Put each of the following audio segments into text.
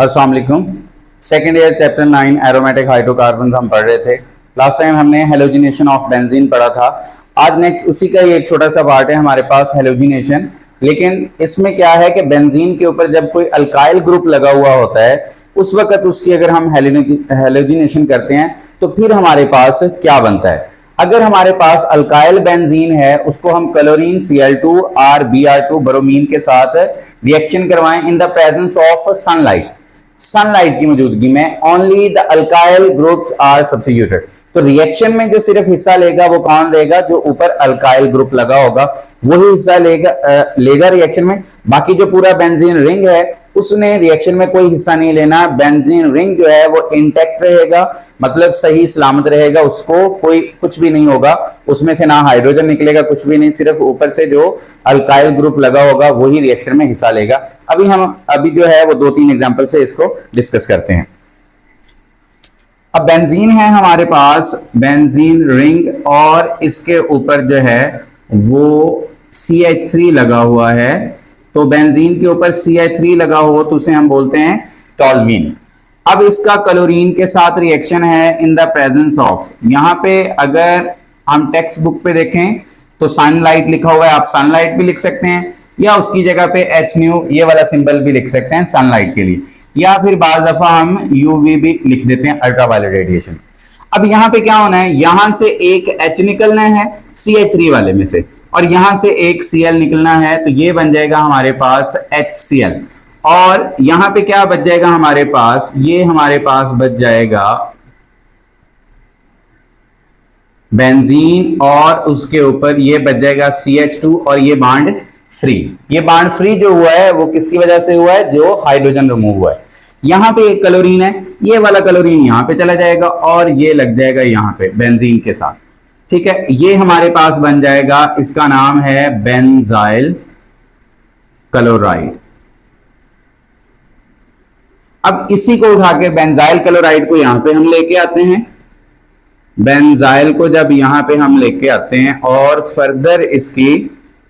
अस्सलाम वालेकुम। Second year chapter 9 aromatic hydrocarbon हम पढ़ रहे थे। लास्ट टाइम हमने हेलोजिनेशन ऑफ बेंजीन पढ़ा था। आज नेक्स्ट उसी का ही एक छोटा सा पार्ट है हमारे पास, हेलोजिनेशन। लेकिन इसमें क्या है कि बेंजीन के ऊपर जब कोई अल्काइल ग्रुप लगा हुआ होता है उस वक्त उसकी अगर हम हेलोजिनेशन करते हैं तो फिर हमारे पास क्या बनता है। अगर हमारे पास अल्काइल बेंजीन है उसको हम क्लोरीन Cl2 और Br2 ब्रोमीन के साथ रिएक्शन करवाएं in the presence of sunlight. Sunlight की मौजूदगी में only the alkyl groups are substituted. तो रिएक्शन में जो सिर्फ हिस्सा लेगा वो कौन लेगा, जो ऊपर अल्काइल ग्रुप लगा होगा वही हिस्सा लेगा रिएक्शन में। बाकी जो पूरा बेंजीन रिंग है उसने रिएक्शन में कोई हिस्सा नहीं लेना। बेंजीन रिंग जो है वो इंटैक्ट रहेगा, मतलब सही सलामत रहेगा, उसको कोई कुछ भी नहीं होगा, उसमें से ना हाइड्रोजन निकलेगा, कुछ भी नहीं, सिर्फ ऊपर से जो अल्काइल ग्रुप लगा होगा वही रिएक्शन में हिस्सा लेगा। अभी जो है वो 2-3 एग्जांपल से इसको डिस्कस करते हैं। अब बेंजीन है हमारे पास, बेंजीन रिंग, और इसके ऊपर जो है वो CH3 लगा हुआ है। तो बेंजीन के ऊपर CH3 लगा हो तो उसे हम बोलते हैं टॉल्यूइन। अब इसका क्लोरीन के साथ रिएक्शन है इन द प्रेजेंस ऑफ, यहां पे अगर हम टेक्स्ट बुक पे देखें तो सनलाइट लिखा हुआ है, आप सनलाइट भी लिख सकते हैं या उसकी जगह पे HNu ये वाला सिंबल भी लिख सकते हैं सनलाइट के लिए, या फिर बाज दफा हम UV भी लिख देते हैं, अल्ट्रावायलेट रेडिएशन। अब यहां पे क्या होना है, यहां से एक H निकलना है CH3 वाले में से, और यहां से एक Cl निकलना है, तो ये बन जाएगा हमारे पास HCl। और यहां पे क्या बच जाएगा हमारे पास, ये हमारे पास बच जाएगा बेंजीन, और उसके ऊपर ये बच जाएगा CH2, और ये बॉन्ड फ्री। ये बॉन्ड फ्री जो हुआ है वो किसकी वजह से हुआ है, जो हाइड्रोजन रिमूव हुआ है। यहां पे एक क्लोरीन है, ये वाला क्लोरीन यहां पे चला जाएगा और ये लग जाएगा यहां पे बेंजीन के साथ, ठीक है। ये हमारे पास बन जाएगा, इसका नाम है बेंजाइल क्लोराइड। अब इसी को उठा के बेंजाइल क्लोराइड को यहां पे हम लेके आते हैं। बेंजाइल को जब यहां पे हम लेके आते हैं और फर्दर इसकी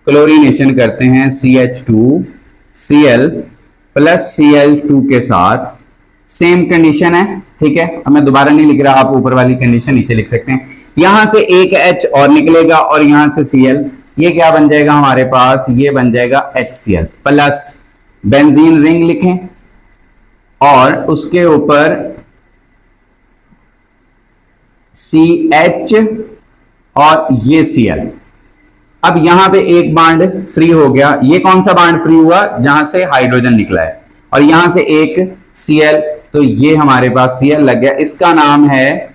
क्लोरीनेशन करते हैं CH2Cl प्लस Cl2 के साथ, सेम कंडीशन है, ठीक है। अब मैं दोबारा नहीं लिख रहा, आप ऊपर वाली कंडीशन नीचे लिख सकते हैं। यहां से एक H और निकलेगा और यहां से Cl, ये क्या बन जाएगा हमारे पास, ये बन जाएगा HCl प्लस बेंजीन रिंग लिखें और उसके ऊपर CH और ये Cl। अब यहां पे एक बॉन्ड फ्री हो गया, ये कौन सा बॉन्ड फ्री हुआ, जहां से हाइड्रोजन निकला है, और यहां से एक Cl, तो ये हमारे पास Cl लग गया, इसका नाम है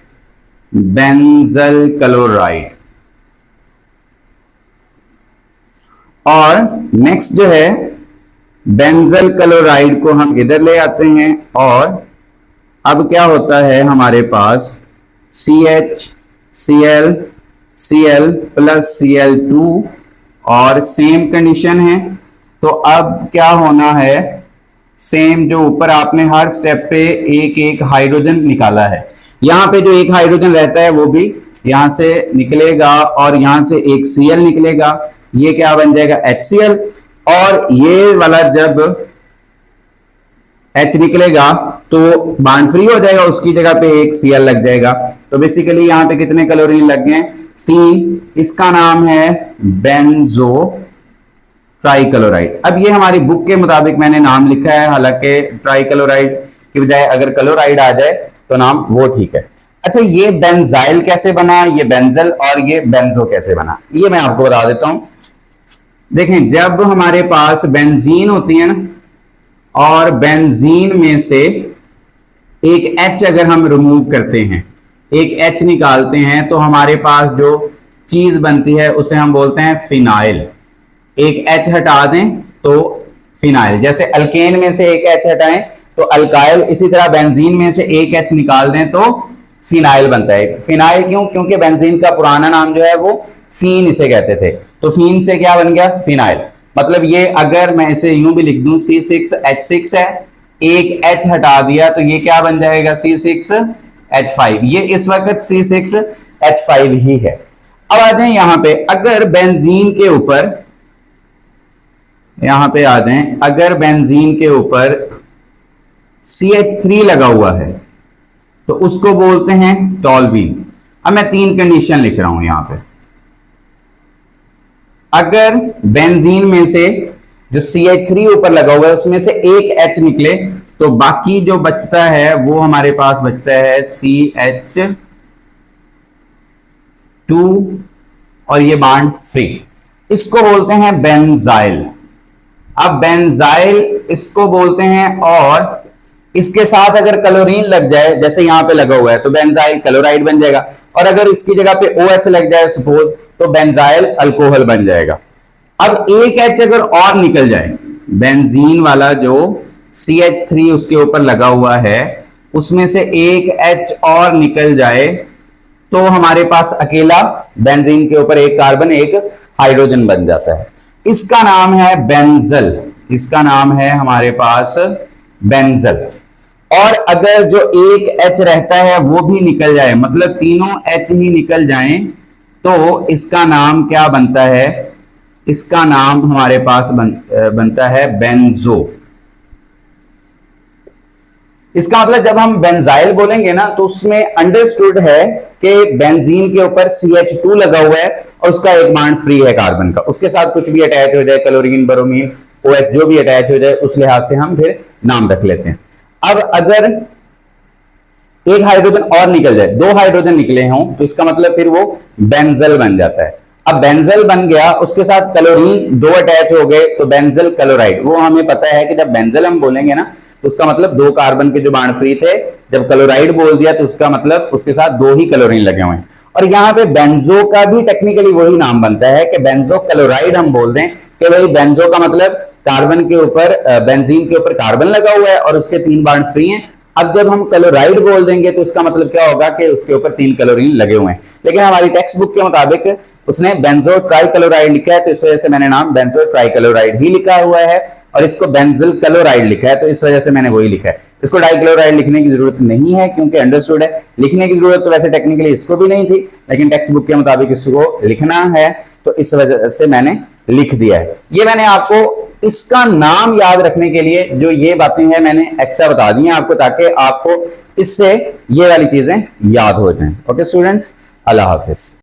बेंजल क्लोराइड। और नेक्स्ट जो है बेंजल क्लोराइड को हम इधर ले आते हैं, और अब क्या होता है हमारे पास CH Cl प्लस Cl2, और सेम कंडीशन है। तो अब क्या होना है, सेम जो ऊपर आपने हर स्टेप पे एक एक हाइड्रोजन निकाला है, यहां पे जो एक हाइड्रोजन रहता है वो भी यहां से निकलेगा और यहां से एक Cl निकलेगा, ये क्या बन जाएगा HCl। और ये वाला जब H निकलेगा तो बॉन्ड फ्री हो जाएगा, उसकी जगह पे एक Cl लग जाएगा। तो बेसिकली यहां पे कितने क्लोरीन लग गए, 3। इसका नाम है बेंजो ट्राइक्लोराइड। अब ये हमारी बुक के मुताबिक मैंने नाम लिखा है, हालांकि ट्राइक्लोराइड की बजाय अगर क्लोराइड आ जाए तो नाम वो ठीक है। अच्छा, ये बेंजाइल कैसे बना, ये बेंजल, और ये बेंजो कैसे बना, ये मैं आपको बता देता हूं। देखें, जब हमारे पास बेंजीन होती है ना, और बेंजीन में से एक H अगर हम रिमूव करते हैं, एक H निकालते हैं, तो हमारे पास जो चीज बनती है उसे हम बोलते हैं फिनाइल। एक H हटा दें तो फिनाइल, जैसे अल्केन में से एक H हटाएं तो अल्काइल, इसी तरह बेंजीन में से एक H निकाल दें तो फिनाइल बनता है। फिनाइल क्यों, क्योंकि बेंजीन का पुराना नाम जो है वो फीन इसे कहते थे, तो फीन से क्या बन गया, फिनाइल। मतलब ये अगर मैं इसे यूं भी लिख दूं, C6H6 है, एक H हटा दिया तो ये क्या बन जाएगा, C6H5। ये इस वक्त C6H5 ही है। अब आ जाए यहां पे, अगर बेंजीन के ऊपर, यहां पे आ जाए, अगर बेंजीन के ऊपर CH3 लगा हुआ है तो उसको बोलते हैं टॉल्वीन। अब मैं 3 कंडीशन लिख रहा हूं यहां पे। अगर बेंजीन में से जो CH3 ऊपर लगा हुआ है उसमें से एक H निकले तो बाकी जो बचता है वो हमारे पास बचता है CH2 और ये बॉन्ड फ्री, इसको बोलते हैं बेंजाइल। अब बेंजाइल इसको बोलते हैं, और इसके साथ अगर क्लोरीन लग जाए जैसे यहां पे लगा हुआ है तो बेंजाइल क्लोराइड बन जाएगा, और अगर इसकी जगह पे OH लग जाए सपोज तो बेंजाइल अल्कोहल बन जाएगा। अब एक H अगर और निकल जाए, बेंजीन वाला जो CH3 उसके ऊपर लगा हुआ है उसमें से एक H और निकल जाए तो हमारे पास अकेला बेंजीन के ऊपर एक कार्बन एक हाइड्रोजन बन जाता है। इसका नाम है बेंजल, इसका नाम है हमारे पास बेंजल। और अगर जो एक H रहता है वो भी निकल जाए, मतलब तीनों H ही निकल जाएं, तो इसका नाम क्या बनता है? इसका नाम हमारे पास बनता है बेंजो। इसका मतलब जब हम बेंजाइल बोलेंगे ना तो उसमें अंडरस्टूड है कि बेंजीन के ऊपर CH2 लगा हुआ है और उसका एक बॉन्ड फ्री है कार्बन का, उसके साथ कुछ भी अटैच हो जाए, क्लोरीन, ब्रोमीन, OH जो भी अटैच हो जाए उस लिहाज से हम फिर नाम रख लेते हैं। अब अगर एक हाइड्रोजन और निकल जाए, 2 हाइड्रोजन निकले हों तो इसका मतलब फिर वो बेंजल बन जाता है। अब बेंजल बन गया, उसके साथ क्लोरीन 2 अटैच हो गए तो बेंजल क्लोराइड। वो हमें पता है कि जब बेंजल हम बोलेंगे ना तो उसका मतलब 2 कार्बन के जो बॉन्ड फ्री थे, जब क्लोराइड बोल दिया तो उसका मतलब उसके साथ 2 ही क्लोरीन लगे हुए हैं। और यहाँ पे बेंजो का भी टेक्निकली वही नाम बनता है कि बेंजो क्लोराइड हम बोल दें कि भाई बेंजो का मतलब कार्बन के ऊपर, बेंजीन के ऊपर कार्बन लगा हुआ है और उसके 3 बॉन्ड फ्री हैं। अब जब हम क्लोराइड बोल देंगे तो इसका मतलब क्या होगा कि उसके ऊपर 3 क्लोरीन लगे हुए हैं। लेकिन हमारी टेक्स्ट बुक के मुताबिक उसने बेंजो ट्राइक्लोराइड लिखा है तो इस वजह से मैंने नाम बेंजो ट्राइक्लोराइड ही लिखा हुआ है, और इसको बेंजिल क्लोराइड लिखा है तो इस वजह से मैंने वही लिखा है। इसको डाइक्लोराइड लिखने की जरूरत नहीं है क्योंकि अंडरस्टूड है। लिखने की जरूरत तो वैसे टेक्निकली इसको भी नहीं थी, लेकिन टेक्स्ट बुक के मुताबिक इसको लिखना है तो इस वजह से मैंने लिख दिया है। ये मैंने आपको इसका नाम याद रखने के लिए जो ये बातें हैं मैंने एक्स्ट्रा बता दी हैं आपको, ताकि आपको इससे ये वाली चीजें याद हो जाएं। ओके स्टूडेंट्स, अल्लाह हाफिज।